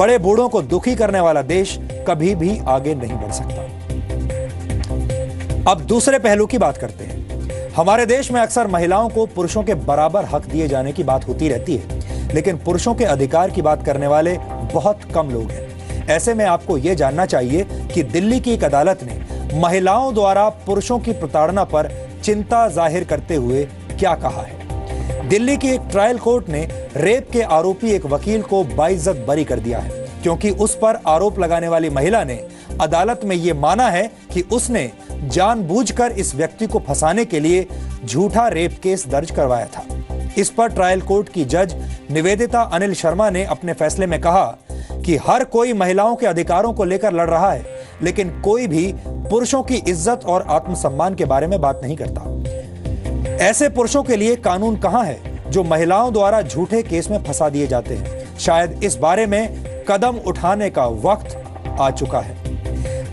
बड़े बूढ़ों को दुखी करने वाला देश कभी भी आगे नहीं बढ़ सकता। अब दूसरे पहलू की बात करते हैं। हमारे देश में अक्सर महिलाओं को पुरुषों के बराबर हक दिए जाने की बात होती रहती है, लेकिन पुरुषों के अधिकार की बात करने वाले बहुत कम लोग हैं। ऐसे में आपको यह जानना चाहिए कि दिल्ली की एक अदालत ने महिलाओं द्वारा पुरुषों की प्रताड़ना पर चिंता जाहिर करते हुए क्या कहा है। दिल्ली की एक ट्रायल कोर्ट ने रेप के आरोपी एक वकील को बाइज्जत बरी कर दिया है, क्योंकि उस पर आरोप लगाने वाली महिला ने अदालत में यह माना है कि उसने जानबूझकर इस व्यक्ति को फंसाने के लिए झूठा रेप केस दर्ज करवाया था। इस पर ट्रायल कोर्ट की जज निवेदिता अनिल शर्मा ने अपने फैसले में कहा कि हर कोई महिलाओं के अधिकारों को लेकर लड़ रहा है, लेकिन कोई भी पुरुषों की इज्जत और आत्मसम्मान के बारे में बात नहीं करता। ऐसे पुरुषों के लिए कानून कहां है जो महिलाओं द्वारा झूठे केस में फंसा दिए जाते हैं। शायद इस बारे में कदम उठाने का वक्त आ चुका है।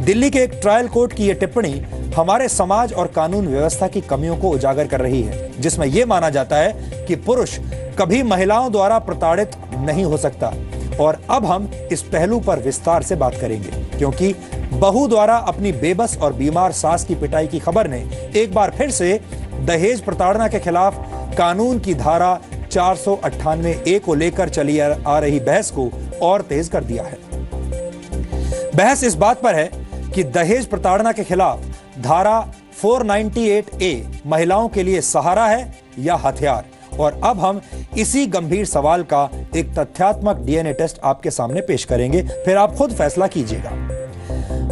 दिल्ली के एक ट्रायल कोर्ट की यह टिप्पणी हमारे समाज और कानून व्यवस्था की कमियों को उजागर कर रही है, जिसमें यह माना जाता है कि पुरुष कभी महिलाओं द्वारा प्रताड़ित नहीं हो सकता। और अब हम इस पहलू पर विस्तार से बात करेंगे, क्योंकि बहू द्वारा अपनी बेबस और बीमार सास की पिटाई की खबर ने एक बार फिर से दहेज प्रताड़ना के खिलाफ कानून की धारा 498A को लेकर चली आ रही बहस को और तेज कर दिया है। बहस इस बात पर है कि दहेज प्रताड़ना के खिलाफ धारा 498A महिलाओं के लिए सहारा है या हथियार। और अब हम इसी गंभीर सवाल का एक तथ्यात्मक डीएनए टेस्ट आपके सामने पेश करेंगे, फिर आप खुद फैसला कीजिएगा।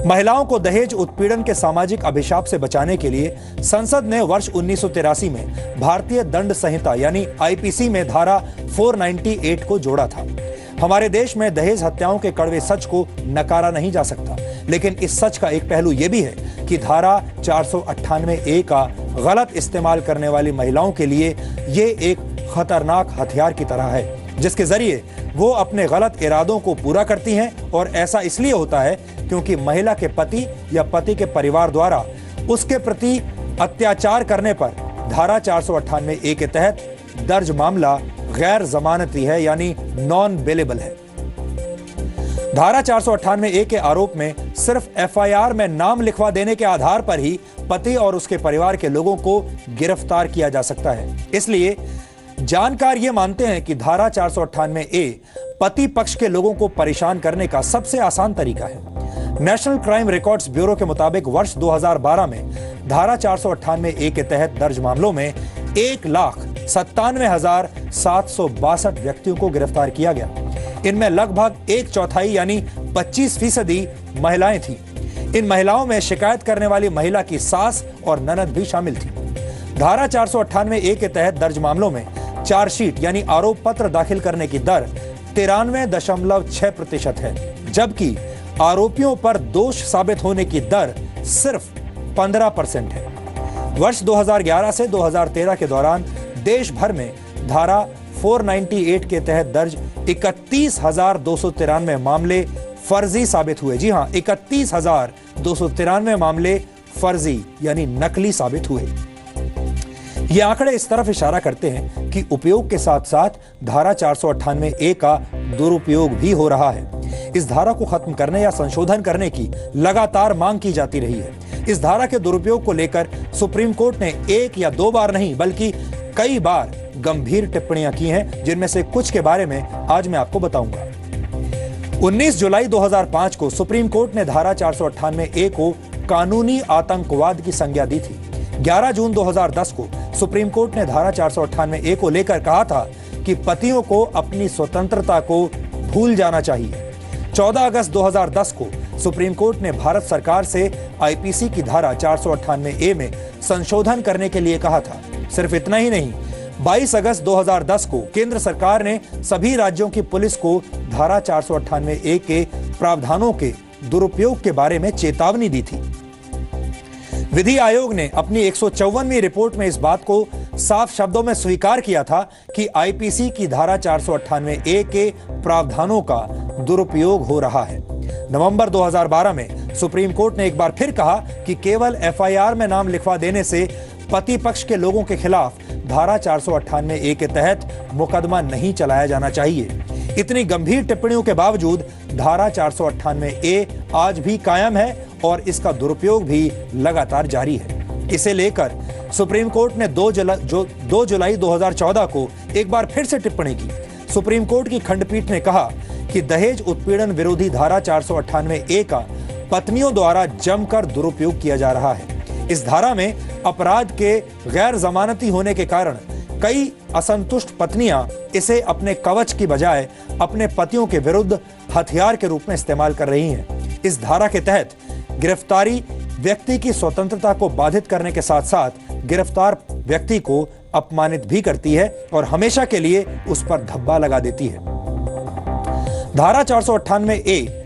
महिलाओं को दहेज उत्पीड़न के सामाजिक अभिशाप से बचाने के लिए संसद ने वर्ष 1983 में भारतीय दंड संहिता यानी आईपीसी में धारा 498 को जोड़ा था। हमारे देश में दहेज हत्याओं के कड़वे सच को नकारा नहीं जा सकता, लेकिन इस सच का एक पहलू यह भी है कि धारा 498A का गलत इस्तेमाल करने वाली महिलाओं के लिए यह एक खतरनाक हथियार की तरह है, जिसके जरिए वो अपने गलत इरादों को पूरा करती हैं। और ऐसा इसलिए होता है क्योंकि महिला के पति या पति के परिवार द्वारा उसके प्रति अत्याचार करने पर धारा 498A के तहत दर्ज मामला गैर जमानती है, यानी नॉन बेलेबल है। धारा 498A के आरोप में सिर्फ एफआईआर में नाम लिखवा देने के आधार पर ही पति और उसके परिवार के लोगों को गिरफ्तार किया जा सकता है। इसलिए जानकार ये मानते हैं कि धारा 498A पति पक्ष के लोगों को परेशान करने का सबसे आसान तरीका है। नेशनल क्राइम रिकॉर्ड्स ब्यूरो के मुताबिक वर्ष 2012 में धारा 498A के तहत दर्ज मामलों में 1,97,762 व्यक्तियों को गिरफ्तार किया गया। इनमें लगभग 1/4 यानी 25% महिलाएं थीं। इन महिलाओं में शिकायत करने वाली महिला की सास और ननद भी शामिल थी। धारा 498A के तहत दर्ज मामलों में चार्जशीट यानी आरोप पत्र दाखिल करने की दर 93.6% है, जबकि आरोपियों पर दोष साबित होने की दर सिर्फ 15% है। वर्ष 2011 से 2013 के दौरान देश भर में धारा 498 के तहत दर्ज 31,293 मामले फर्जी साबित हुए। जी हां, 31,293 मामले फर्जी यानी नकली साबित हुए। ये आंकड़े इस तरफ इशारा करते हैं कि उपयोग के साथ साथ धारा 498A का दुरुपयोग भी हो रहा है। इस धारा को खत्म करने या संशोधन करने की लगातार मांग की जाती रही है। इस धारा के दुरुपयोग को लेकर सुप्रीम कोर्ट ने एक या दो बार नहीं बल्कि कई बार गंभीर टिप्पणियां की हैं, जिनमें से कुछ के बारे में आज मैं आपको बताऊंगा। 19 जुलाई 2005 को सुप्रीम कोर्ट ने धारा 498A को कानूनी आतंकवाद की संज्ञा दी थी। 11 जून 2010 को सुप्रीम कोर्ट ने धारा 498A को लेकर कहा था कि पतियों को अपनी स्वतंत्रता को भूल जाना चाहिए। 14 अगस्त 2010 को सुप्रीम कोर्ट ने भारत सरकार से आईपीसी की धारा 498A में संशोधन करने के लिए कहा था। सिर्फ इतना ही नहीं, 22 अगस्त 2010 को केंद्र सरकार ने सभी राज्यों की पुलिस को धारा 498A के प्रावधानों के दुरुपयोग के बारे में चेतावनी दी थी। विधि आयोग ने अपनी 154वीं रिपोर्ट में इस बात को साफ शब्दों में स्वीकार किया था कि आईपीसी की धारा 498A के प्रावधानों का दुरुपयोग हो रहा है। नवंबर 2012 में सुप्रीम कोर्ट ने एक बार फिर कहा कि केवल एफआईआर में नाम लिखवा देने से पति पक्ष के लोगों के खिलाफ धारा 498A के तहत मुकदमा नहीं चलाया जाना चाहिए। इतनी गंभीर टिप्पणियों के बावजूद धारा 498 ए आज भी कायम है और इसका दुरुपयोग भी लगातार जारी है। इसे लेकर सुप्रीम कोर्ट ने 2 जुलाई 2014 को एक बार फिर से टिप्पणी की। सुप्रीम कोर्ट की खंडपीठ ने कहा कि दहेज उत्पीड़न विरोधी धारा 498 ए का पत्नियों द्वारा जमकर दुरुपयोग किया जा रहा है। इस धारा में अपराध के गैर जमानती होने के कारण कई असंतुष्ट पत्नियां इसे अपने कवच की बजाय अपने पतियों के विरुद्ध हथियार के रूप में इस्तेमाल कर रही हैं। इस धारा के तहत गिरफ्तारी व्यक्ति की स्वतंत्रता को बाधित करने के साथ साथ गिरफ्तार व्यक्ति को अपमानित भी करती है और हमेशा के लिए उस पर धब्बा लगा देती है। धारा 498 ए